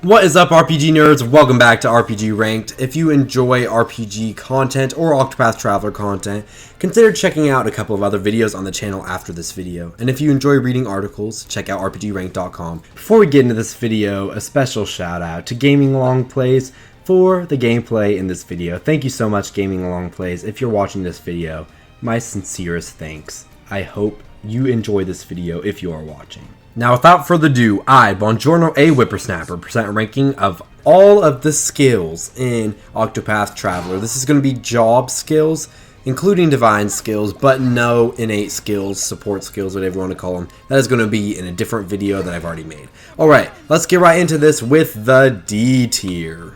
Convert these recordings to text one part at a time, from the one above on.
What is up, RPG nerds? Welcome back to RPG Ranked. If you enjoy RPG content or Octopath Traveler content, consider checking out a couple of other videos on the channel after this video. And if you enjoy reading articles, check out rpgranked.com. Before we get into this video, a special shout out to Gaming Long Plays for the gameplay in this video. Thank you so much, Gaming Long Plays. If you're watching this video, my sincerest thanks. I hope you enjoy this video if you are watching. Now, without further ado, I, Buongiorno A Whippersnapper, present a ranking of all of the skills in Octopath Traveler. This is going to be job skills, including divine skills, but no innate skills, support skills, whatever you want to call them. That is going to be in a different video that I've already made. Alright, let's get right into this with the D tier.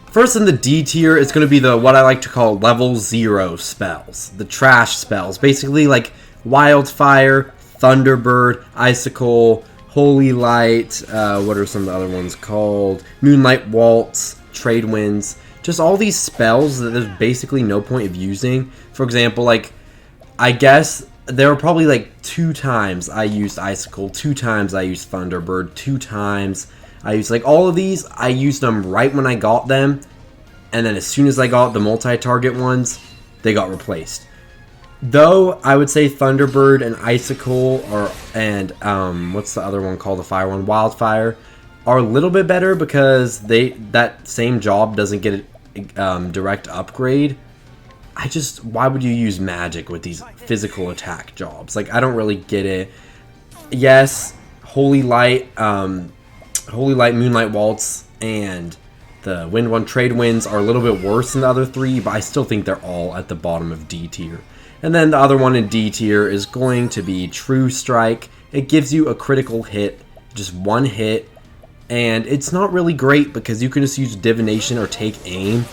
First in the D tier, it's going to be the what I like to call level 0 spells. The trash spells. Basically like Wildfire, Thunderbird, Icicle, Holy Light, what are some of the other ones called? Moonlight Waltz, Trade Winds. Just all these spells that there's basically no point of using. For example, like, I guess there were probably like 2 times I used Icicle, 2 times I used Thunderbird, 2 times I used, like, all of these, I used them right when I got them. And then as soon as I got the multi-target ones, they got replaced. Though I would say Thunderbird and Icicle what's the other one called, the fire one, Wildfire, are a little bit better because that same job doesn't get a direct upgrade. Why would you use magic with these physical attack jobs? Like, I don't really get it. Yes, Holy Light, Moonlight Waltz, and the Wind One Trade Winds are a little bit worse than the other 3, but I still think they're all at the bottom of D tier. And then the other one in D tier is going to be True Strike. It gives you a critical hit, just 1 hit, and it's not really great because you can just use Divination or take aim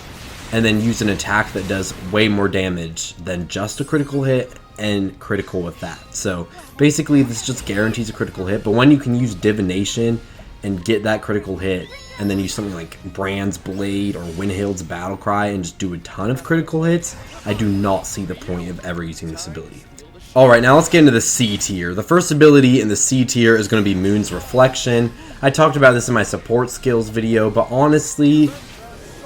and then use an attack that does way more damage than just a critical hit and critical with that. So basically this just guarantees a critical hit, but when you can use Divination and get that critical hit and then use something like Brand's Blade or Windhild's Battle Cry and just do a ton of critical hits, I do not see the point of ever using this ability. Alright, now let's get into the C tier. The first ability in the C tier is going to be Moon's Reflection. I talked about this in my support skills video, but honestly,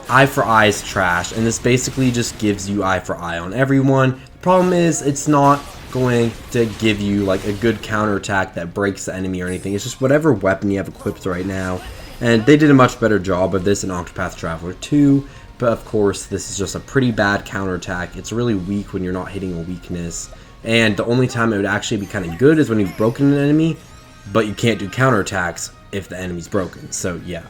Eye for Eye is trash, and this basically just gives you Eye for Eye on everyone. The problem is, it's not going to give you like a good counterattack that breaks the enemy or anything. It's just whatever weapon you have equipped right now. And they did a much better job of this in Octopath Traveler 2, but of course this is just a pretty bad counterattack. It's really weak when you're not hitting a weakness, and the only time it would actually be kind of good is when you've broken an enemy, but you can't do counterattacks if the enemy's broken, so yeah.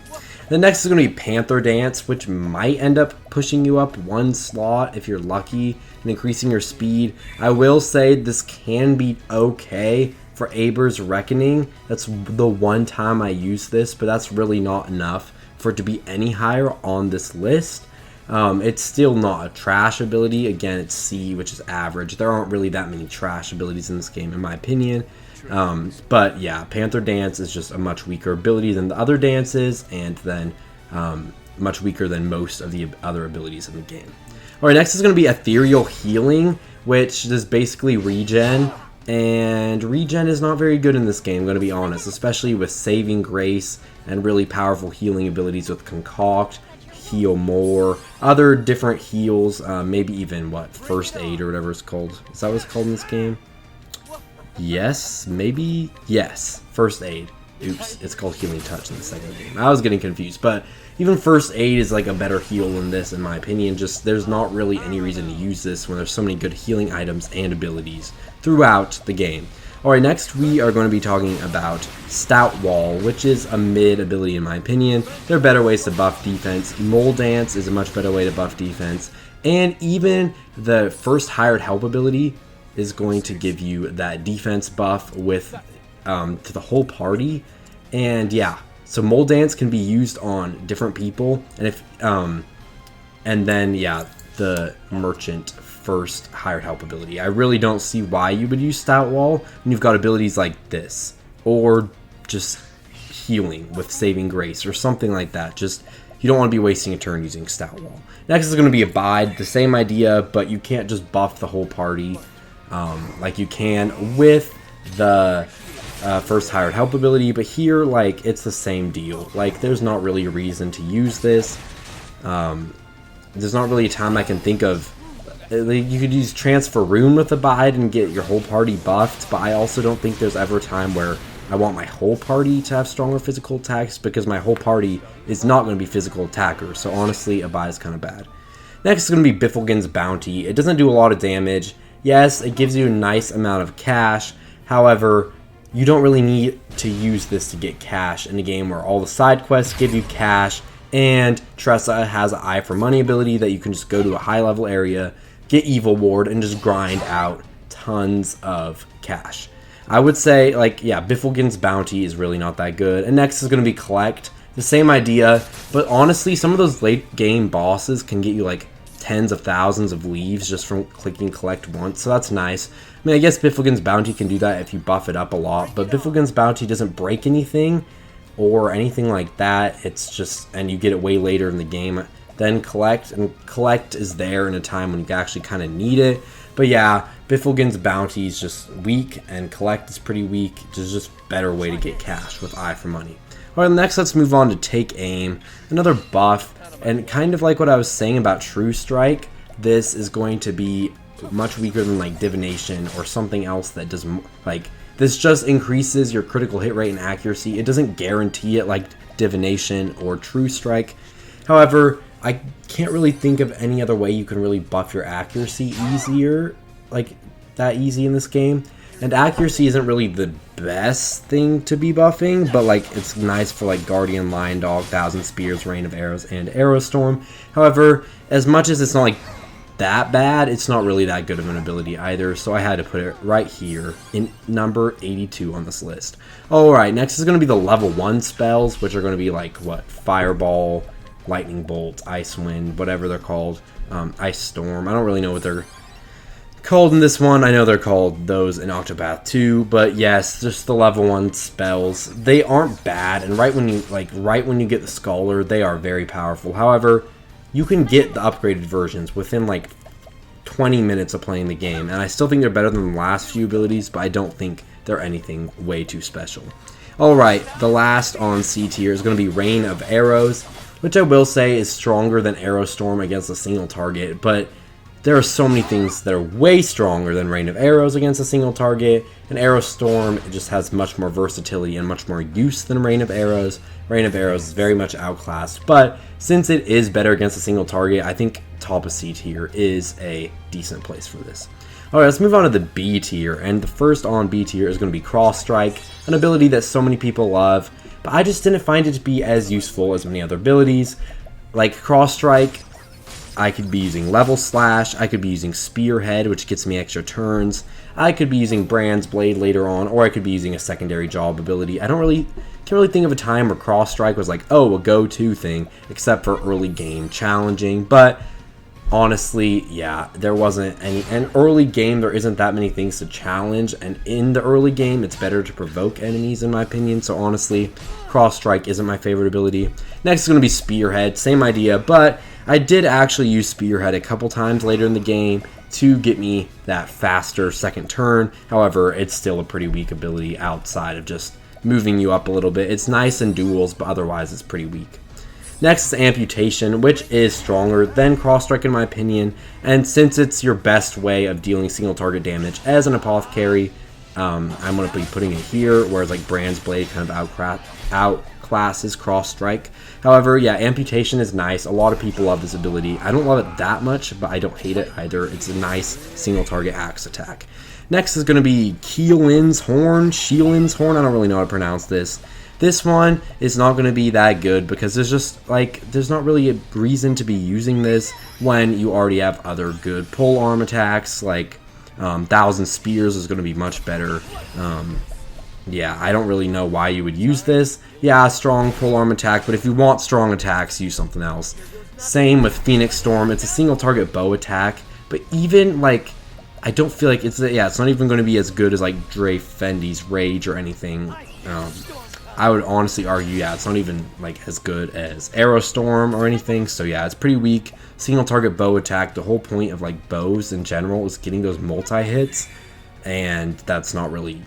The next is going to be Panther Dance, which might end up pushing you up 1 slot if you're lucky and increasing your speed. I will say this can be okay for Aber's Reckoning. That's the one time I use this, but that's really not enough for it to be any higher on this list. It's still not a trash ability. Again, it's C, which is average. There aren't really that many trash abilities in this game, in my opinion. But yeah, Panther Dance is just a much weaker ability than the other dances, and then much weaker than most of the other abilities in the game. Alright, next is going to be Ethereal Healing, which is basically regen. And regen is not very good in this game, I'm going to be honest, especially with Saving Grace and really powerful healing abilities with Concoct, Heal More, other different heals, maybe even, First Aid or whatever it's called. Is that what it's called in this game? Yes, maybe? Yes, First Aid. Oops, it's called Healing Touch in the second game. I was getting confused, but even First Aid is like a better heal than this in my opinion. Just there's not really any reason to use this when there's so many good healing items and abilities throughout the game. Alright, next we are going to be talking about Stout Wall, which is a mid ability in my opinion. There are better ways to buff defense. Mole Dance is a much better way to buff defense. And even the first Hired Help ability is going to give you that defense buff with to the whole party. And yeah, so Mole Dance can be used on different people, and then yeah, the Merchant first Hired Help ability. I really don't see why you would use Stout Wall when you've got abilities like this, or just healing with Saving Grace or something like that. Just, you don't want to be wasting a turn using Stout Wall. Next is going to be Abide, the same idea, but you can't just buff the whole party like you can with the first hired help ability, but here, like, it's the same deal. Like, there's not really a reason to use this. There's not really a time I can think of. You could use Transfer Rune with Abide and get your whole party buffed, but I also don't think there's ever a time where I want my whole party to have stronger physical attacks, because my whole party is not going to be physical attackers. So honestly, Abide is kind of bad. Next is going to be Biffelgen's Bounty. It doesn't do a lot of damage. Yes, it gives you a nice amount of cash. However, you don't really need to use this to get cash in a game where all the side quests give you cash, and Tressa has an Eye for Money ability that you can just go to a high level area, get Evil Ward, and just grind out tons of cash. I would say, like, yeah, Biffelgen's Bounty is really not that good. And next is going to be Collect. The same idea, but honestly, some of those late game bosses can get you like tens of thousands of leaves just from clicking Collect once, so that's nice. I mean, I guess Biffelgen's Bounty can do that if you buff it up a lot, but Biffelgen's Bounty doesn't break anything or anything like that. It's just, and you get it way later in the game than Collect, and Collect is there in a time when you actually kind of need it. But yeah, Biffelgen's Bounty is just weak, and Collect is pretty weak. There's just a better way to get cash with Eye for Money. Alright, next let's move on to Take Aim, another buff, and kind of like what I was saying about True Strike, this is going to be much weaker than like Divination or something else that does, like, this just increases your critical hit rate and accuracy. It doesn't guarantee it like Divination or True Strike. However, I can't really think of any other way you can really buff your accuracy easier, like that easy in this game. And accuracy isn't really the best thing to be buffing, but like it's nice for like Guardian, Lion Dog, Thousand Spears, Rain of Arrows, and Arrow Storm. However, as much as it's not like that bad, it's not really that good of an ability either, so I had to put it right here in number 82 on this list. Alright, next is going to be the level 1 spells, which are going to be like, what, Fireball, Lightning Bolt, Ice Wind, whatever they're called, Ice Storm. I don't really know what they're called in this one. I know they're called those in Octopath 2, but yes, just the level 1 spells. They aren't bad, and right when you get the Scholar, they are very powerful. However, you can get the upgraded versions within like 20 minutes of playing the game, and I still think they're better than the last few abilities, but I don't think they're anything way too special. Alright, the last on C tier is going to be Rain of Arrows, which I will say is stronger than Arrow Storm against a single target, but there are so many things that are way stronger than Rain of Arrows against a single target, and Arrow Storm just has much more versatility and much more use than Rain of Arrows. Rain of Arrows is very much outclassed, but since it is better against a single target, I think top of C tier is a decent place for this. Alright, let's move on to the B tier, and the first on B tier is going to be Cross Strike, an ability that so many people love, but I just didn't find it to be as useful as many other abilities. Like Cross Strike, I could be using Level Slash, I could be using Spearhead, which gets me extra turns, I could be using Brand's Blade later on, or I could be using a secondary job ability. Can't really think of a time where Cross Strike was like, oh, a go-to thing, except for early game challenging, but honestly, yeah, there wasn't any, and early game, there isn't that many things to challenge, and in the early game, it's better to provoke enemies, in my opinion, so honestly, Cross Strike isn't my favorite ability. Next is going to be Spearhead, same idea, but I did actually use Spearhead a couple times later in the game to get me that faster second turn. However, it's still a pretty weak ability outside of just moving you up a little bit. It's nice in duels, but otherwise it's pretty weak. Next is Amputation, which is stronger than Cross Strike in my opinion, and since it's your best way of dealing single target damage as an Apothecary, I'm going to be putting it here, whereas like Brand's Blade kind of outclasses Cross Strike. However, yeah, Amputation is nice. A lot of people love this ability. I don't love it that much, but I don't hate it either. It's a nice single target axe attack. Next is going to be Shielin's Horn, I don't really know how to pronounce this. This one is not going to be that good because there's not really a reason to be using this when you already have other good pole arm attacks, like Thousand Spears is going to be much better. Yeah, I don't really know why you would use this. Yeah, strong pole arm attack, but if you want strong attacks, use something else. Same with Phoenix Storm. It's a single target bow attack, but even like, I don't feel like it's not even going to be as good as like Dreyfendi's Rage or anything. I would honestly argue, yeah, it's not even like as good as Arrow Storm or anything. So yeah, it's pretty weak. Single target bow attack. The whole point of like bows in general is getting those multi hits, and that's not really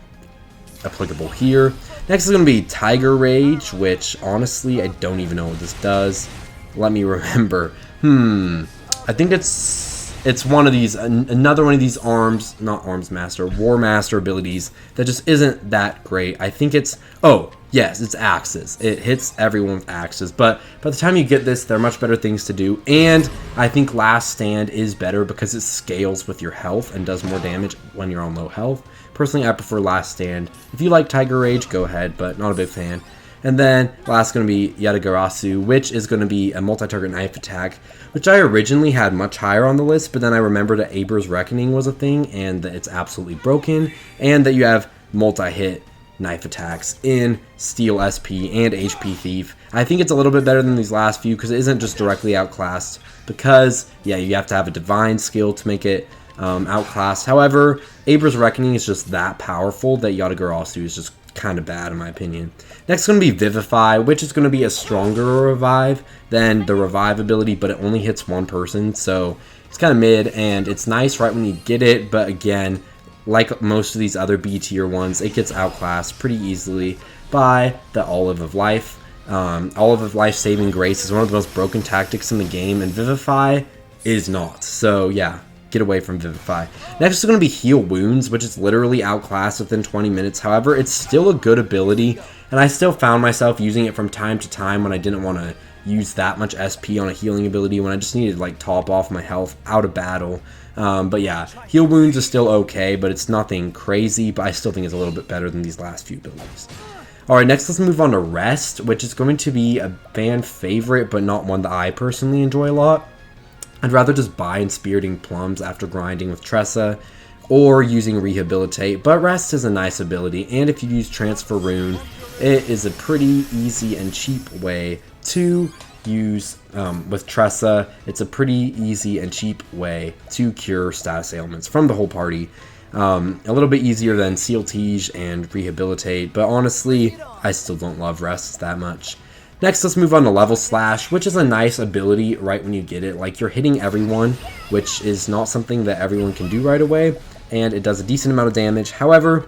applicable here. Next is going to be Tiger Rage, which honestly I don't even know what this does. Let me remember. I think it's one of these, another one of these not Arms Master, War Master abilities that just isn't that great. I think it's, oh, yes, it's axes. It hits everyone with axes, but by the time you get this, there are much better things to do, and I think Last Stand is better because it scales with your health and does more damage when you're on low health. Personally, I prefer Last Stand. If you like Tiger Rage, go ahead, but not a big fan. And then last going to be Yatagarasu, which is going to be a multi-target knife attack, which I originally had much higher on the list, but then I remembered that Aber's Reckoning was a thing, and that it's absolutely broken, and that you have multi-hit knife attacks in Steel SP and HP Thief. I think it's a little bit better than these last few because it isn't just directly outclassed, because, yeah, you have to have a divine skill to make it outclassed. However, Aber's Reckoning is just that powerful that Yatagarasu is just kind of bad in my opinion. Next is going to be Vivify, which is going to be a stronger revive than the revive ability, but it only hits one person, so it's kind of mid, and it's nice right when you get it, but again, like most of these other B tier ones, it gets outclassed pretty easily by the Olive of Life. Olive of Life Saving Grace is one of the most broken tactics in the game, and Vivify is not, so yeah. Get away from Vivify. Next is going to be Heal Wounds, which is literally outclassed within 20 minutes. However, it's still a good ability, and I still found myself using it from time to time when I didn't want to use that much SP on a healing ability, when I just needed to like top off my health out of battle. But yeah, Heal Wounds is still okay, but it's nothing crazy, but I still think it's a little bit better than these last few abilities. Alright, next let's move on to Rest, which is going to be a fan favorite, but not one that I personally enjoy a lot. I'd rather just buy Inspiriting Plums after grinding with Tressa, or using Rehabilitate, but Rest is a nice ability, and if you use Transfer Rune, it is a pretty easy and cheap way to use with Tressa. It's a pretty easy and cheap way to cure status ailments from the whole party. A little bit easier than Seal Tige and Rehabilitate, but honestly, I still don't love Rest that much. Next, let's move on to Level Slash, which is a nice ability right when you get it. Like, you're hitting everyone, which is not something that everyone can do right away, and it does a decent amount of damage. However,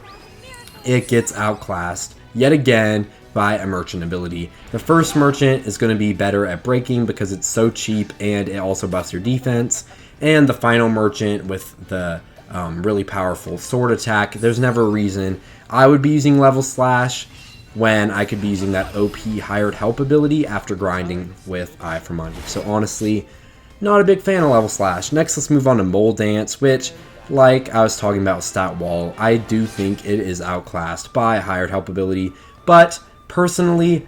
it gets outclassed yet again by a merchant ability. The first merchant is going to be better at breaking because it's so cheap, and it also buffs your defense. And the final merchant with the really powerful sword attack, there's never a reason I would be using Level Slash when I could be using that OP Hired Help ability after grinding with Eye for Money. So honestly, not a big fan of Level Slash. Next, let's move on to Mole Dance, which, like I was talking about with Stat Wall, I do think it is outclassed by Hired Help ability, but personally,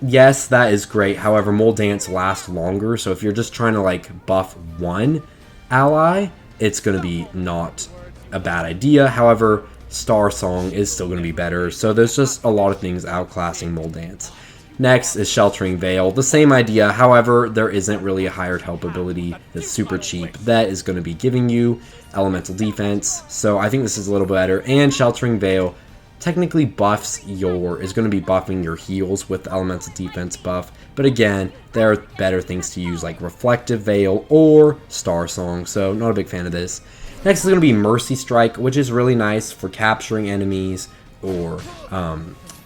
yes, that is great. However, Mole Dance lasts longer, so if you're just trying to like buff one ally, it's going to be not a bad idea. However, Star Song is still going to be better, so there's just a lot of things outclassing Mole Dance. Next is Sheltering Veil, the same idea, however, there isn't really a Hired Help ability that's super cheap that is going to be giving you elemental defense, so I think this is a little better, and Sheltering Veil technically is going to be buffing your heals with the elemental defense buff, but again, there are better things to use like Reflective Veil or Star Song, so not a big fan of this. Next is going to be Mercy Strike, which is really nice for capturing enemies or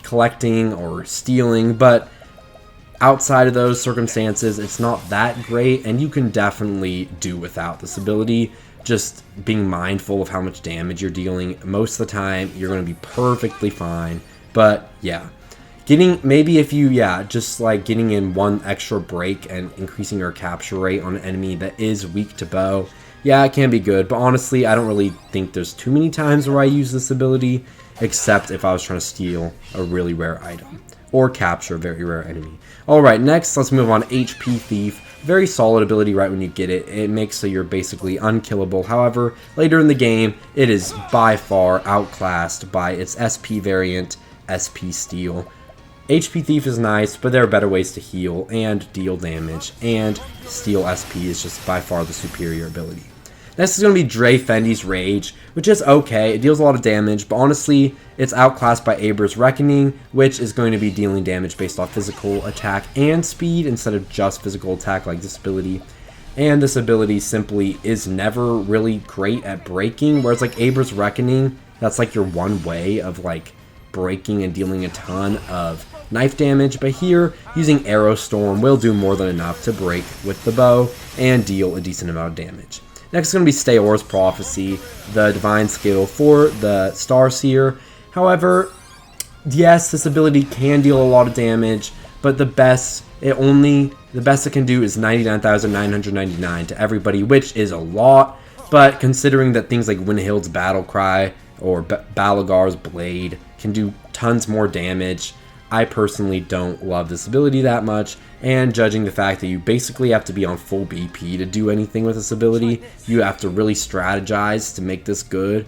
collecting or stealing, but outside of those circumstances, it's not that great, and you can definitely do without this ability. Just being mindful of how much damage you're dealing. Most of the time, you're going to be perfectly fine, but yeah. Maybe if you, just like getting in one extra break and increasing your capture rate on an enemy that is weak to bow, yeah, it can be good, but honestly, I don't really think there's too many times where I use this ability, except if I was trying to steal a really rare item, or capture a very rare enemy. Alright, next, let's move on to HP Thief. Very solid ability right when you get it. It makes so you're basically unkillable. However, later in the game, it is by far outclassed by its SP variant, SP Steal. HP Thief is nice, but there are better ways to heal and deal damage, and Steal SP is just by far the superior ability. Next is going to be Dre Fendi's Rage, which is okay. It deals a lot of damage, but honestly, it's outclassed by Aber's Reckoning, which is going to be dealing damage based off physical attack and speed instead of just physical attack like this ability. And this ability simply is never really great at breaking, whereas like Aber's Reckoning, that's like your one way of like breaking and dealing a ton of knife damage, but here using Arrow Storm will do more than enough to break with the bow and deal a decent amount of damage. Next is going to be Steor's Prophecy, the divine skill for the Starseer. However, yes, this ability can deal a lot of damage, but the best it can do is 99,999 to everybody, which is a lot. But considering that things like Winhild's Battle Cry or Balagar's Blade can do tons more damage, I personally don't love this ability that much, and judging the fact that you basically have to be on full BP to do anything with this ability, you have to really strategize to make this good,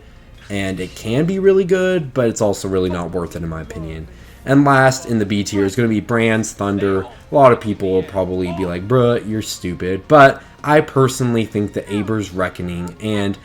and it can be really good, but it's also really not worth it in my opinion. And last in the B tier is going to be Brand's Thunder. A lot of people will probably be like, bruh, you're stupid, but I personally think that Aber's Reckoning and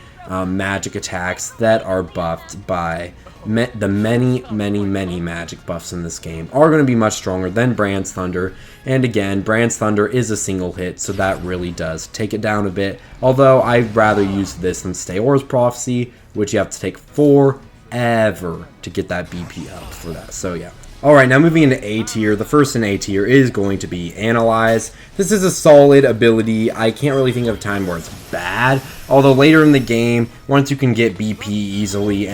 magic attacks that are buffed by the many magic buffs in this game are going to be much stronger than Brand's Thunder. And again, Brand's Thunder is a single hit, so that really does take it down a bit. Although I'd rather use this than Steor's Prophecy, which you have to take forever to get that BP up for that. So yeah. Alright, now moving into A tier. The first in A tier is going to be Analyze. This is a solid ability. I can't really think of a time where it's bad. Although later in the game, once you can get BP easily,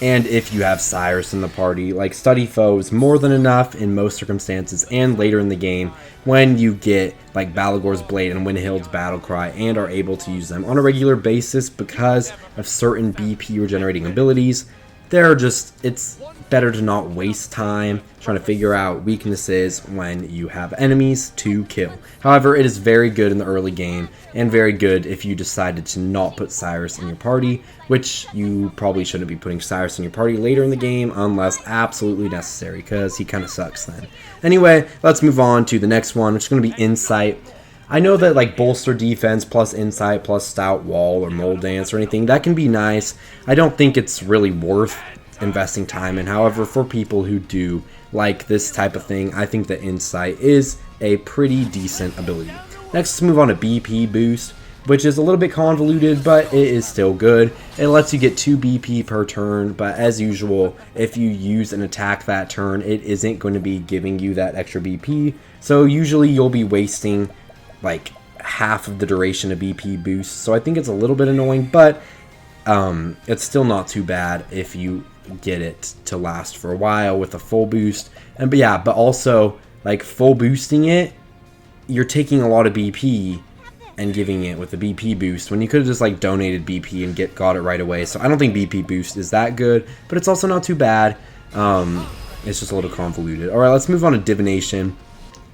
and if you have Cyrus in the party, like Study Foe is more than enough in most circumstances, and later in the game, when you get like Balagor's Blade and Winhild's Battle Cry and are able to use them on a regular basis because of certain BP regenerating abilities, it's better to not waste time trying to figure out weaknesses when you have enemies to kill. However, it is very good in the early game, and very good if you decided to not put Cyrus in your party, which you probably shouldn't be putting Cyrus in your party later in the game unless absolutely necessary, because he kind of sucks then. Anyway, let's move on to the next one, which is going to be Insight. I know that like bolster defense plus insight plus stout wall or mold dance or anything, that can be nice. I don't think it's really worth investing time in. However, for people who do like this type of thing, I think that insight is a pretty decent ability. Next, let's move on to BP boost, which is a little bit convoluted, but it is still good. It lets you get 2 BP per turn, but as usual, if you use an attack that turn, it isn't going to be giving you that extra BP. So usually you'll be wasting like half of the duration of BP boost. So I think it's a little bit annoying, but it's still not too bad if you get it to last for a while with a full boost. And but also like full boosting it, you're taking a lot of BP and giving it with a BP boost when you could have just like donated BP and got it right away. So I don't think BP boost is that good, but it's also not too bad. It's just a little convoluted. All right, let's move on to Divination,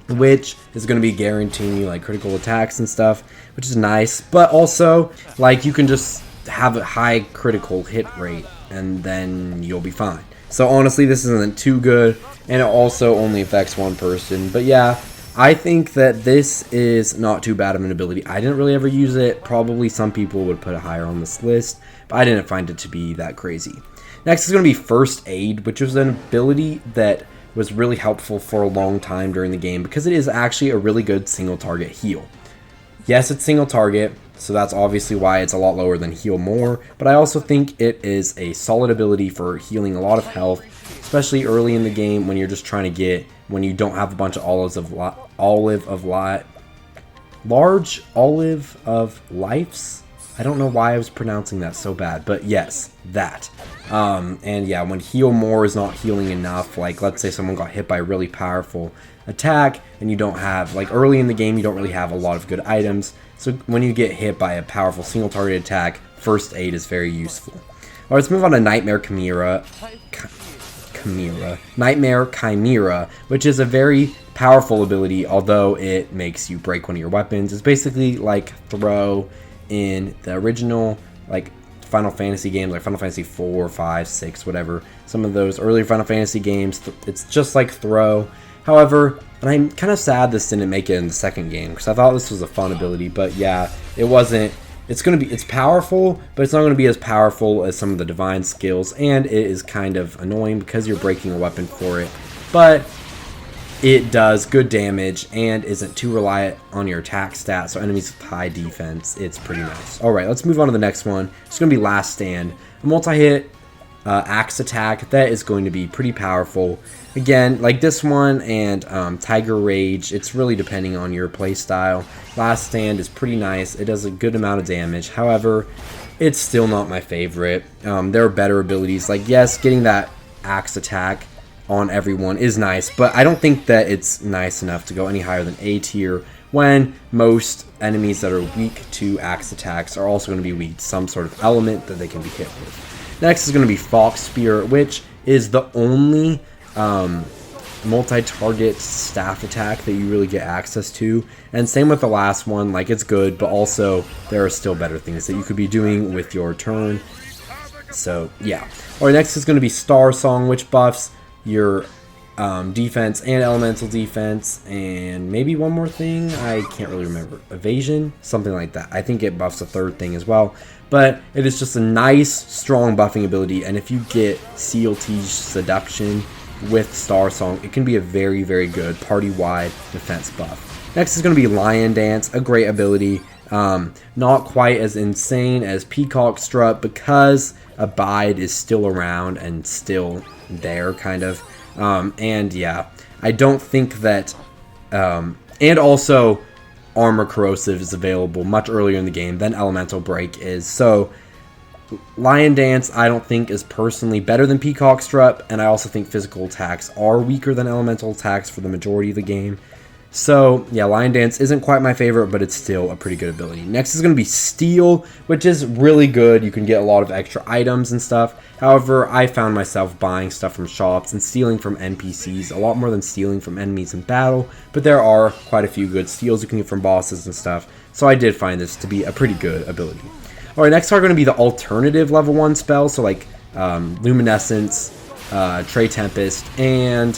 which is going to be guaranteeing you like critical attacks and stuff, which is nice, but also like you can just have a high critical hit rate and then you'll be fine. So honestly, this isn't too good, and it also only affects one person. But yeah, I think that this is not too bad of an ability. I didn't really ever use it. Probably some people would put it higher on this list, but I didn't find it to be that crazy. Next is going to be First Aid, which was an ability that was really helpful for a long time during the game because it is actually a really good single target heal. Yes, it's single target, so that's obviously why it's a lot lower than Heal More, but I also think it is a solid ability for healing a lot of health, especially early in the game when you're just trying to get, when you don't have a bunch of large olive of lives. I don't know why I was pronouncing that so bad, but yes, that. And yeah, when Heal More is not healing enough, like let's say someone got hit by a really powerful attack and you don't have, like early in the game, you don't really have a lot of good items. So when you get hit by a powerful single target attack, First Aid is very useful. Alright, let's move on to Nightmare Chimera. Nightmare Chimera, which is a very powerful ability, although it makes you break one of your weapons. It's basically like Throw in the original like Final Fantasy games, like Final Fantasy 4, 5, 6, whatever. Some of those earlier Final Fantasy games, it's just like Throw. However, and I'm kind of sad this didn't make it in the second game because I thought this was a fun ability, but yeah, it wasn't. It's powerful, but it's not going to be as powerful as some of the divine skills, and it is kind of annoying because you're breaking a weapon for it, but it does good damage and isn't too reliant on your attack stat, so enemies with high defense, it's pretty nice. Alright, let's move on to the next one. It's going to be Last Stand. A multi-hit axe attack that is going to be pretty powerful. Again, like this one and Tiger Rage, it's really depending on your playstyle. Last Stand is pretty nice. It does a good amount of damage. However, it's still not my favorite. There are better abilities. Like, yes, getting that axe attack on everyone is nice, but I don't think that it's nice enough to go any higher than A tier when most enemies that are weak to axe attacks are also going to be weak to some sort of element that they can be hit with. Next is going to be Fox Spear, which is the only multi-target staff attack that you really get access to. And same with the last one, like it's good, but also there are still better things that you could be doing with your turn. So yeah. Alright, next is going to be Star Song, which buffs your defense and elemental defense, and maybe one more thing, I can't really remember, evasion, something like that. I think it buffs a third thing as well, but it is just a nice strong buffing ability, and if you get CLT Seduction with Star Song, it can be a very, very good party-wide defense buff. Next is going to be Lion Dance, a great ability, not quite as insane as Peacock Strut because Abide is still around and still there, kind of. And yeah, I don't think that, and also Armor Corrosive is available much earlier in the game than Elemental Break is. So Lion Dance I don't think is personally better than Peacock Strut, and I also think physical attacks are weaker than elemental attacks for the majority of the game. So yeah, Lion Dance isn't quite my favorite, but it's still a pretty good ability. Next is going to be Steal, which is really good. You can get a lot of extra items and stuff. However, I found myself buying stuff from shops and stealing from NPCs a lot more than stealing from enemies in battle, but there are quite a few good steals you can get from bosses and stuff, so I did find this to be a pretty good ability. Alright, next are going to be the alternative level 1 spells, so like Luminescence, Trey Tempest, and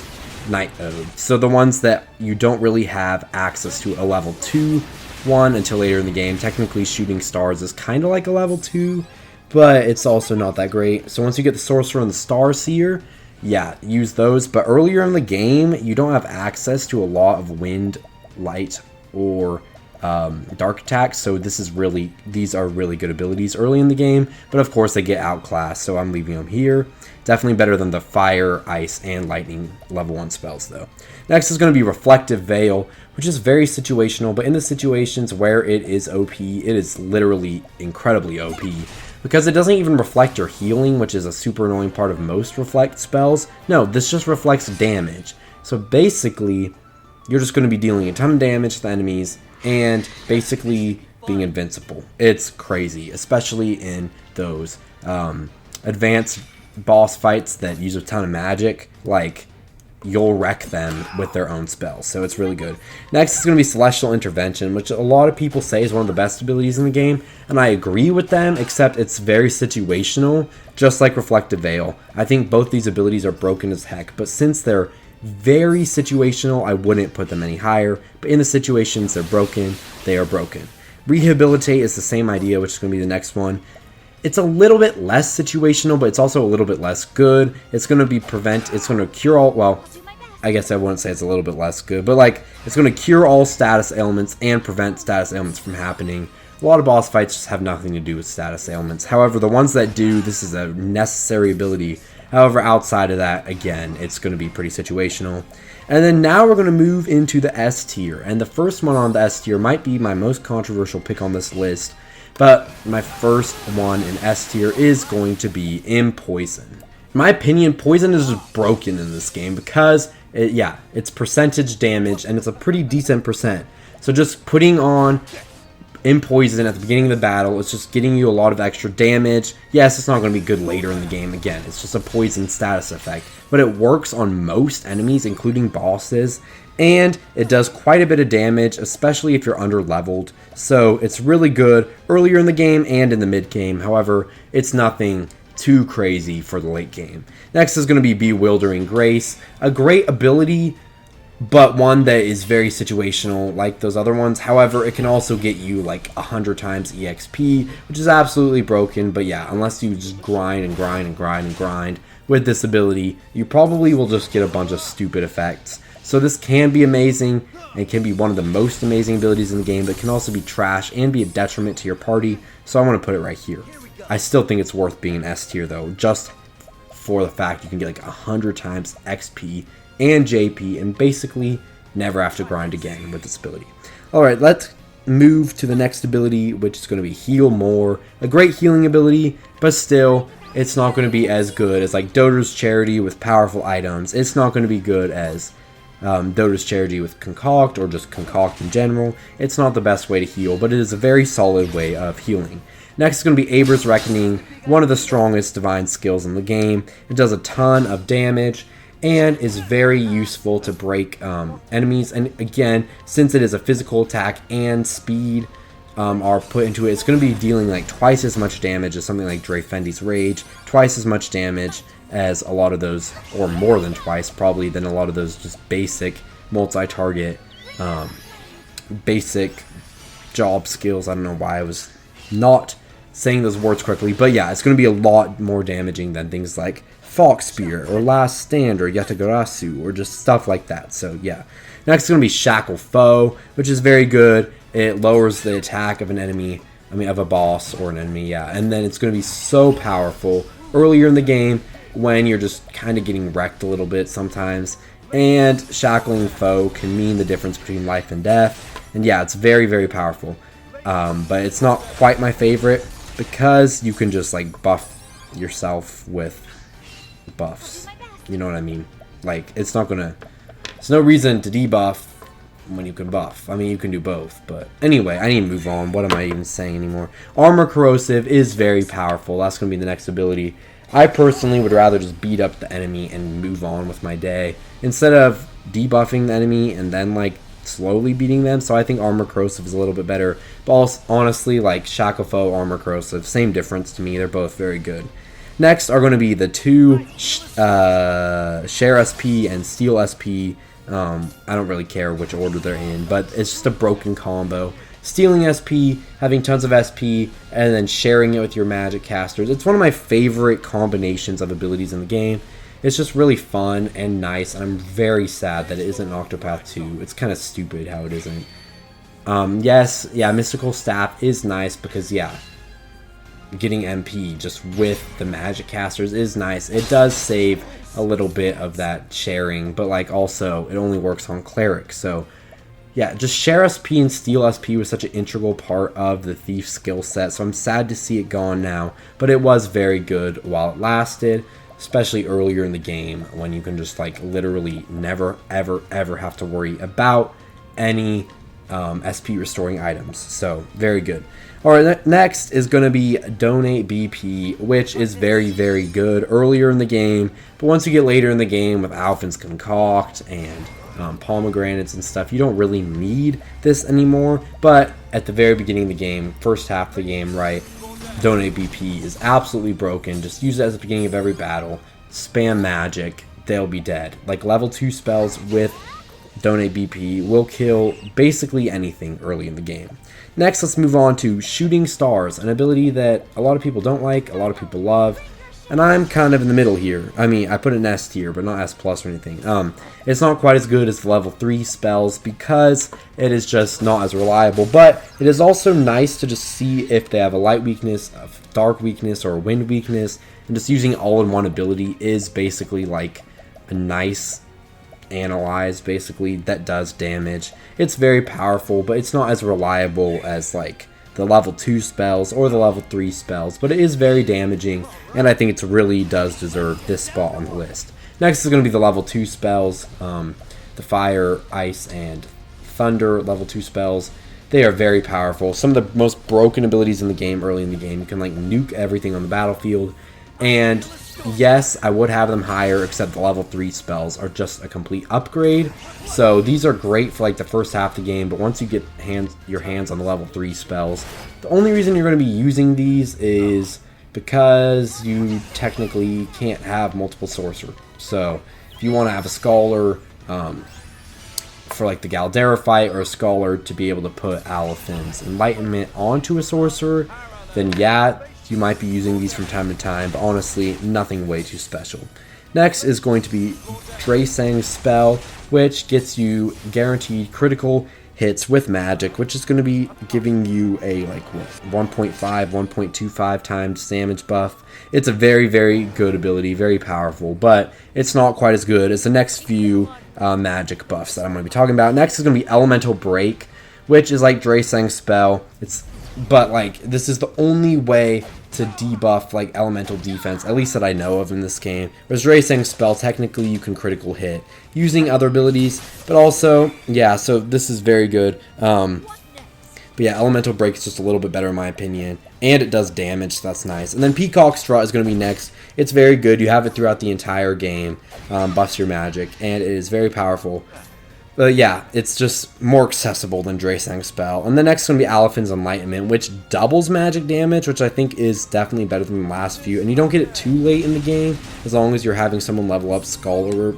Night Ode. So the ones that you don't really have access to a level 2 one until later in the game. Technically, Shooting Stars is kind of like a level 2, but it's also not that great. So once you get the Sorcerer and the Star Seer, yeah, use those. But earlier in the game, you don't have access to a lot of Wind, Light, or Dark attacks. So these are really good abilities early in the game. But of course, they get outclassed, so I'm leaving them here. Definitely better than the Fire, Ice, and Lightning level 1 spells, though. Next is going to be Reflective Veil, which is very situational, but in the situations where it is OP, it is literally incredibly OP. Because it doesn't even reflect your healing, which is a super annoying part of most Reflect spells. No, this just reflects damage. So basically, you're just going to be dealing a ton of damage to the enemies, and basically being invincible. It's crazy, especially in those advanced boss fights that use a ton of magic. Like, you'll wreck them with their own spells, so it's really good. Next is going to be Celestial Intervention, which a lot of people say is one of the best abilities in the game, and I agree with them, except it's very situational, just like Reflective Veil. I think both these abilities are broken as heck, but since they're very situational, I wouldn't put them any higher, but in the situations they're broken, they are broken. Rehabilitate is the same idea, which is going to be the next one. It's a little bit less situational, but it's also a little bit less good. It's going to be it's going to cure all, well, I guess I wouldn't say it's a little bit less good, but like, it's going to cure all status ailments and prevent status ailments from happening. A lot of boss fights just have nothing to do with status ailments. However, the ones that do, this is a necessary ability. However, outside of that, again, it's going to be pretty situational. And then now we're going to move into the S tier. And the first one on the S tier might be my most controversial pick on this list. But my first one in S tier is going to be Poison. In my opinion, Poison is just broken in this game because, it's percentage damage and it's a pretty decent percent. So just putting on Poison at the beginning of the battle, it's just getting you a lot of extra damage. Yes, it's not going to be good later in the game. Again, it's just a poison status effect, but it works on most enemies, including bosses, and it does quite a bit of damage, especially if you're under leveled. So it's really good earlier in the game and in the mid game. However, it's nothing too crazy for the late game. Next is going to be Bewildering Grace, a great ability, but one that is very situational like those other ones. However, it can also get you like 100 times EXP, which is absolutely broken. But yeah, unless you just grind and grind and grind and grind with this ability, you probably will just get a bunch of stupid effects. So this can be amazing, and it can be one of the most amazing abilities in the game, but it can also be trash and be a detriment to your party. So I want to put it right here. I still think it's worth being an S tier though, just for the fact you can get like 100 times XP and JP and basically never have to grind again with this ability. Alright, let's move to the next ability, which is going to be Heal More. A great healing ability, but still, it's not going to be as good as like Dota's Charity with powerful items. It's not going to be good as Dota's Charity with Concoct or just Concoct in general. It's not the best way to heal, but it is a very solid way of healing. Next is going to be Aber's Reckoning, one of the strongest divine skills in the game. It does a ton of damage and is very useful to break enemies. And again, since it is a physical attack and speed are put into it, it's going to be dealing like twice as much damage as something like Dreyfendi's Rage, twice as much damage as a lot of those, or more than twice probably, than a lot of those just basic multi-target, basic job skills. I don't know why I was not saying those words correctly, but yeah, it's going to be a lot more damaging than things like Fox Spear or Last Stand or Yatagarasu or just stuff like that. So yeah, next is going to be Shackle Foe, which is very good. It lowers the attack of an enemy, of a boss or an enemy, yeah, and then it's going to be so powerful earlier in the game when you're just kind of getting wrecked a little bit sometimes, and Shackling Foe can mean the difference between life and death, and yeah, it's very, very powerful, but it's not quite my favorite because you can just like buff yourself with buffs, you know what I mean? Like, it's not gonna, there's no reason to debuff when you can buff. I mean, you can do both, but anyway, I need to move on. What am I even saying anymore? Armor Corrosive is very powerful. That's going to be the next ability. I personally would rather just beat up the enemy and move on with my day instead of debuffing the enemy and then like slowly beating them. So I think Armor Corrosive is a little bit better, but also, honestly, like Shackle Foe, Armor Corrosive, same difference to me. They're both very good. Next are going to be the two Share SP and Steal SP. I don't really care which order they're in, but it's just a broken combo. Stealing SP, having tons of SP, and then sharing it with your magic casters. It's one of my favorite combinations of abilities in the game. It's just really fun and nice, and I'm very sad that it isn't in Octopath 2. It's kind of stupid how it isn't. Yes, yeah, Mystical Staff is nice because, yeah, getting MP just with the magic casters is nice. It does save a little bit of that sharing, but like also it only works on clerics. So yeah, just Share SP and Steal SP was such an integral part of the Thief skill set, so I'm sad to see it gone now, but it was very good while it lasted, especially earlier in the game when you can just like literally never ever have to worry about any SP restoring items. So very good. Alright, next is going to be Donate BP, which is very, very good earlier in the game, but once you get later in the game with Alphen's Concoct and pomegranates and stuff, you don't really need this anymore. But at the very beginning of the game, first half of the game, right, Donate BP is absolutely broken. Just use it at the beginning of every battle, spam magic, they'll be dead. Like level 2 spells with Donate BP will kill basically anything early in the game. Next, let's move on to Shooting Stars, an ability that a lot of people don't like, a lot of people love, and I'm kind of in the middle here. I mean, I put an S tier, but not S plus or anything. It's not quite as good as the level 3 spells because it is just not as reliable, but it is also nice to just see if they have a light weakness, a dark weakness, or a wind weakness, and just using all-in-one ability is basically like a nice analyze basically that does damage. It's very powerful, but it's not as reliable as like the level 2 spells or the level 3 spells, but it is very damaging, and I think it really does deserve this spot on the list. Next is going to be the level 2 spells, the Fire, Ice, and Thunder level 2 spells. They are very powerful. Some of the most broken abilities in the game early in the game. You can like nuke everything on the battlefield, and yes, I would have them higher, except the level 3 spells are just a complete upgrade. So these are great for like the first half of the game, but once you get your hands on the level 3 spells, the only reason you're going to be using these is because you technically can't have multiple sorcerer. So if you want to have a scholar for like the Galdera fight, or a scholar to be able to put Aliphin's Enlightenment onto a sorcerer, then yeah, you might be using these from time to time, but honestly, nothing way too special. Next is going to be Draesang's spell, which gets you guaranteed critical hits with magic, which is going to be giving you a like 1.5, 1.25 times damage buff. It's a very, very good ability, very powerful, but it's not quite as good as the next few magic buffs that I'm going to be talking about. Next is going to be Elemental Break, which is like Draesang's spell. But like this is the only way to debuff like elemental defense, at least that I know of in this game. Whereas Draesang's spell, technically you can critical hit using other abilities, but also, yeah, so this is very good. But yeah, Elemental Break is just a little bit better in my opinion, and it does damage, so that's nice. And then Peacock Strut is going to be next. It's very good. You have it throughout the entire game, buffs your magic, and it is very powerful. But yeah, it's just more accessible than Draesang's spell. And the next is going to be Aliphin's Enlightenment, which doubles magic damage, which I think is definitely better than the last few. And you don't get it too late in the game, as long as you're having someone level up Scholar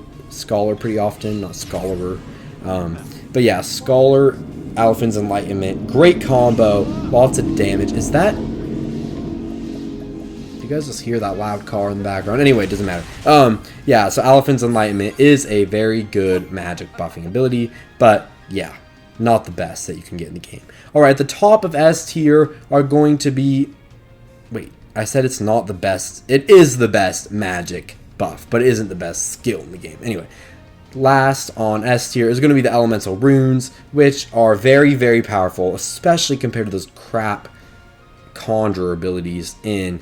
pretty often, not Scholar. But yeah, Scholar, Aliphin's Enlightenment, great combo, lots of damage. Is that... You guys just hear that loud car in the background. Anyway, it doesn't matter. Yeah, so Aliphin's Enlightenment is a very good magic buffing ability, but yeah, not the best that you can get in the game. Alright, the top of S tier are going to be... Wait, I said it's not the best. It is the best magic buff, but it isn't the best skill in the game. Anyway, last on S tier is going to be the Elemental Runes, which are very, very powerful, especially compared to those crap Conjurer abilities in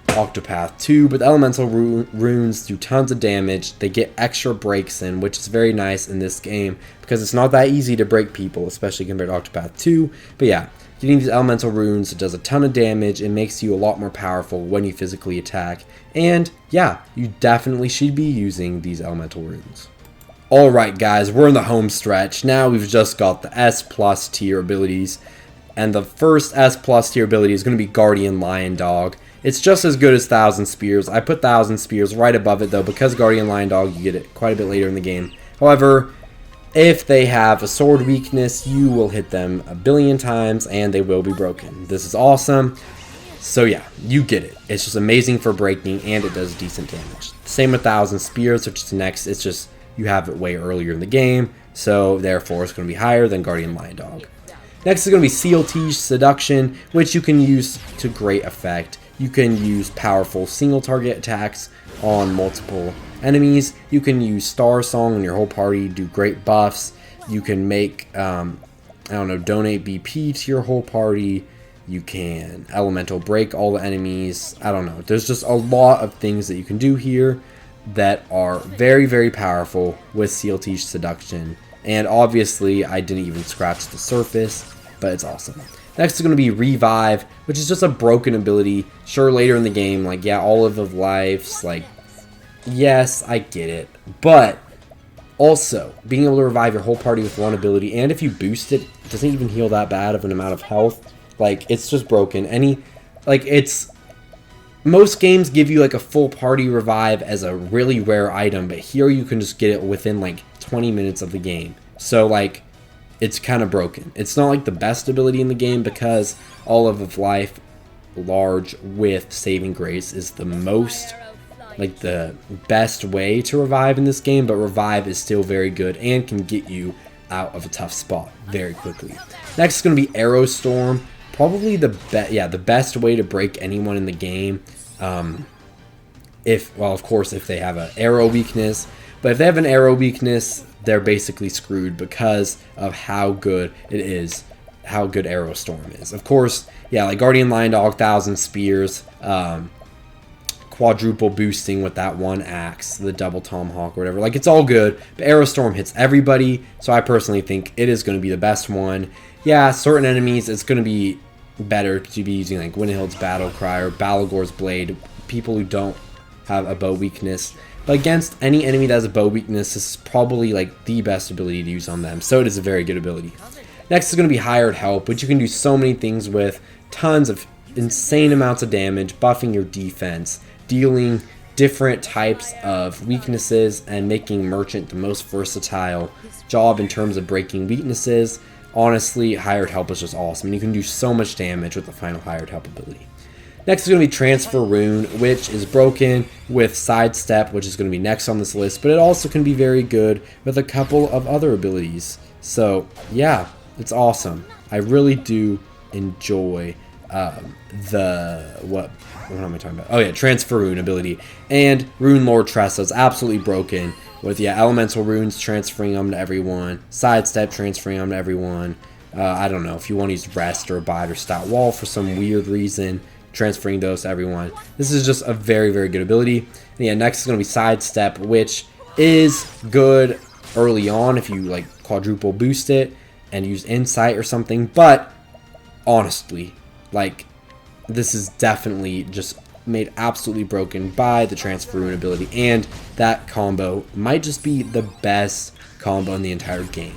Octopath 2, but the Elemental Runes do tons of damage. They get extra breaks in, which is very nice in this game because it's not that easy to break people, especially compared to Octopath 2. But yeah, getting these Elemental Runes, it does a ton of damage. It makes you a lot more powerful when you physically attack. And yeah, you definitely should be using these Elemental Runes. Alright guys, we're in the home stretch. Now we've just got the S+ tier abilities. And the first S+ tier ability is going to be Guardian Lion Dog. It's just as good as Thousand Spears. I put Thousand Spears right above it though, because Guardian Lion Dog, you get it quite a bit later in the game. However, if they have a sword weakness, you will hit them a billion times and they will be broken. This is awesome. So yeah, you get it. It's just amazing for breaking and it does decent damage. Same with Thousand Spears, which is next. It's just you have it way earlier in the game, so therefore it's going to be higher than Guardian Lion Dog. Next is going to be CLT Seduction, which you can use to great effect. You can use powerful single target attacks on multiple enemies. You can use Star Song on your whole party, do great buffs. You can make, I don't know, donate BP to your whole party. You can Elemental Break all the enemies. I don't know. There's just a lot of things that you can do here that are very, very powerful with CLT Seduction. And obviously, I didn't even scratch the surface, but it's awesome. Next is going to be Revive, which is just a broken ability. Sure, later in the game, like, yeah, Olive of Lives, like, yes, I get it. But also, being able to revive your whole party with one ability, and if you boost it, it doesn't even heal that bad of an amount of health. Like, it's just broken. Most games give you, like, a full party revive as a really rare item, but here you can just get it within, like, 20 minutes of the game. So, like, it's kind of broken. It's not like the best ability in the game because Olive of Life large with Saving Grace is the most, like, the best way to revive in this game, but revive is still very good and can get you out of a tough spot very quickly. Next is going to be Arrow Storm, probably the best way to break anyone in the game. Of course, if they have an arrow weakness, but if they have an arrow weakness, they're basically screwed because of how good it is, how good Arrow Storm is. Of course, yeah, like Guardian Lion Dog, Thousand Spears, quadruple boosting with that one axe, the double tomahawk or whatever. Like, it's all good, but Arrow Storm hits everybody, so I personally think it is going to be the best one. Yeah, certain enemies, it's going to be better to be using, like, Winhild's Battle Cry or Balagor's Blade, people who don't have a bow weakness. But against any enemy that has a bow weakness, this is probably, like, the best ability to use on them. So it is a very good ability. Next is going to be Hired Help, which you can do so many things with. Tons of insane amounts of damage, buffing your defense, dealing different types of weaknesses, and making Merchant the most versatile job in terms of breaking weaknesses. Honestly, Hired Help is just awesome, and you can do so much damage with the final Hired Help ability. Next is going to be Transfer Rune, which is broken with Sidestep, which is going to be next on this list, but it also can be very good with a couple of other abilities. So, yeah, It's awesome. I really do enjoy what am I talking about? Oh yeah, transfer rune ability. And Rune Lord Tressa is absolutely broken with, yeah, elemental runes transferring them to everyone, sidestep transferring them to everyone. I don't know if you want to use rest or abide or stout wall for some weird reason, transferring those to everyone. This is just a very, very good ability. And yeah, next is going to be sidestep, which is good early on if you like quadruple boost it and use insight or something, but honestly, like, this is definitely just made absolutely broken by the transfer rune ability, and that combo might just be the best combo in the entire game.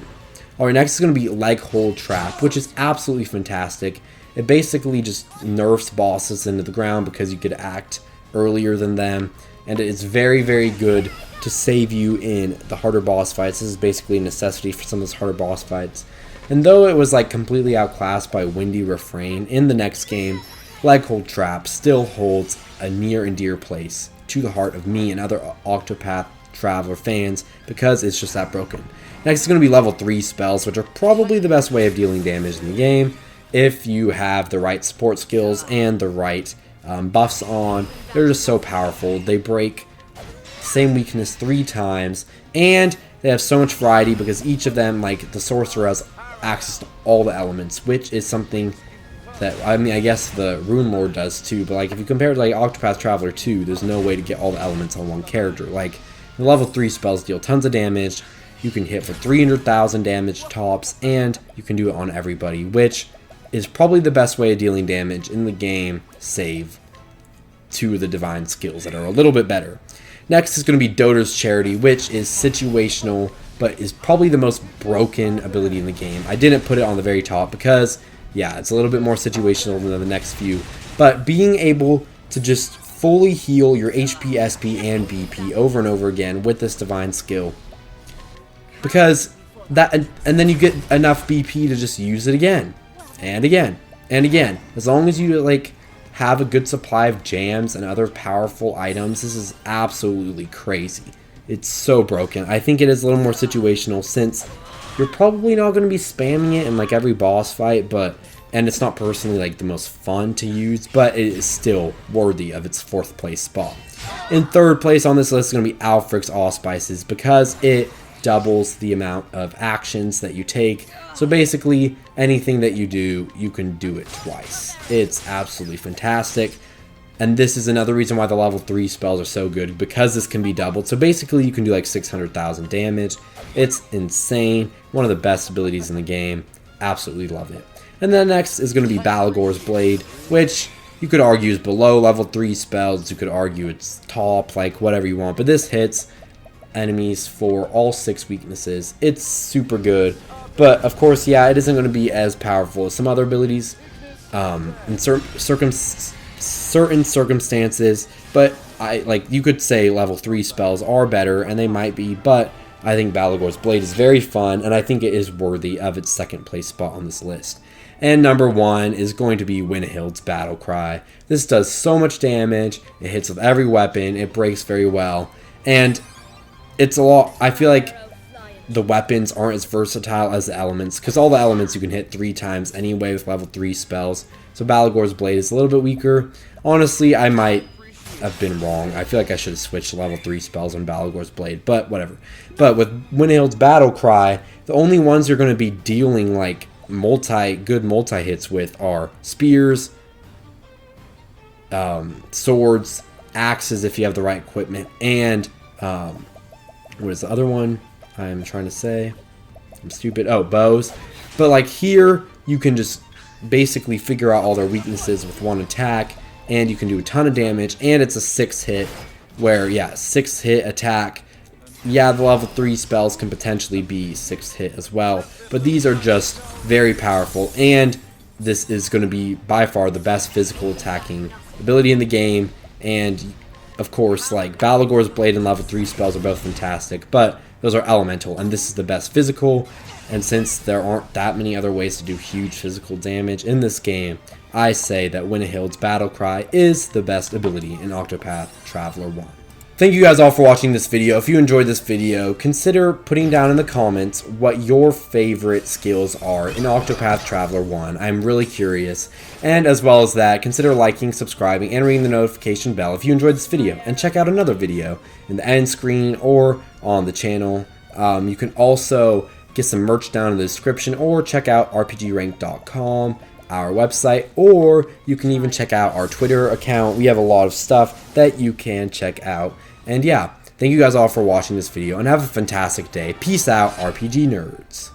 Alright, next is going to be leg hold trap, which is absolutely fantastic. It basically just nerfs bosses into the ground because you could act earlier than them, and it is very, very good to save you in the harder boss fights. This is basically a necessity for some of those harder boss fights. And though it was like completely outclassed by Windy Refrain in the next game, leg hold trap still holds a near and dear place to the heart of me and other Octopath Traveler fans because it's just that broken. Next is going to be level 3 spells, which are probably the best way of dealing damage in the game if you have the right support skills and the right buffs on. They're just so powerful. They break same weakness 3 times, and they have so much variety because each of them, like the sorcerer, has access to all the elements, which is something that, I mean, I guess the Rune Lord does too, but like if you compare it to like Octopath Traveler 2, there's no way to get all the elements on one character. Like the level 3 spells deal tons of damage, you can hit for 300,000 damage tops, and you can do it on everybody, which is probably the best way of dealing damage in the game, save to the divine skills that are a little bit better. Next is going to be Doter's Charity, which is situational, but is probably the most broken ability in the game. I didn't put it on the very top because, yeah, it's a little bit more situational than the next few. But being able to just fully heal your HP, SP, and BP over and over again with this divine skill. Because that, and then you get enough BP to just use it again, and again, and again. As long as you, like, have a good supply of jams and other powerful items, this is absolutely crazy. It's so broken. I think it is a little more situational since you're probably not going to be spamming it in like every boss fight, and it's not personally like the most fun to use, but it is still worthy of its 4th place spot. In 3rd place on this list is going to be Alfric's Allspices because it doubles the amount of actions that you take. So basically anything that you do, you can do it twice. It's absolutely fantastic. And this is another reason why the level 3 spells are so good, because this can be doubled. So basically you can do like 600,000 damage. It's insane. One of the best abilities in the game. Absolutely love it. And then next is going to be Balagor's Blade, which you could argue is below level 3 spells. You could argue it's top, like whatever you want. But this hits enemies for all 6 weaknesses. It's super good. But of course, yeah, it isn't going to be as powerful as some other abilities in certain circumstances, but you could say level 3 spells are better, and they might be, but I think Balagor's Blade is very fun, and I think it is worthy of its 2nd place spot on this list. And number 1 is going to be Winahild's Battle Cry. This does so much damage, it hits with every weapon, it breaks very well, and it's a lot. I feel like the weapons aren't as versatile as the elements, because all the elements you can hit 3 times anyway with level 3 spells. So Balagor's Blade is a little bit weaker. Honestly, I might have been wrong. I feel like I should have switched to level 3 spells on Balagor's Blade, but whatever. But with Winahild's Battle Cry, the only ones you're going to be dealing like good multi-hits with are spears, swords, axes if you have the right equipment, and what is the other one I'm trying to say? I'm stupid. Oh, bows. But like here, you can just basically figure out all their weaknesses with 1 attack, and you can do a ton of damage, and it's a 6-hit, where, yeah, 6-hit attack. Yeah, the level 3 spells can potentially be 6-hit as well, but these are just very powerful, and this is going to be by far the best physical attacking ability in the game. And of course, like, Balagor's Blade and level 3 spells are both fantastic, but those are elemental, and this is the best physical. And since there aren't that many other ways to do huge physical damage in this game, I say that Winahild's Battle Cry is the best ability in Octopath Traveler 1. Thank you guys all for watching this video. If you enjoyed this video, consider putting down in the comments what your favorite skills are in Octopath Traveler 1. I'm really curious. And as well as that, consider liking, subscribing, and ringing the notification bell if you enjoyed this video. And check out another video in the end screen or on the channel. You can also get some merch down in the description or check out rpgrank.com. our website, or you can even check out our Twitter account. We have a lot of stuff that you can check out. And yeah, thank you guys all for watching this video and have a fantastic day. Peace out, RPG nerds.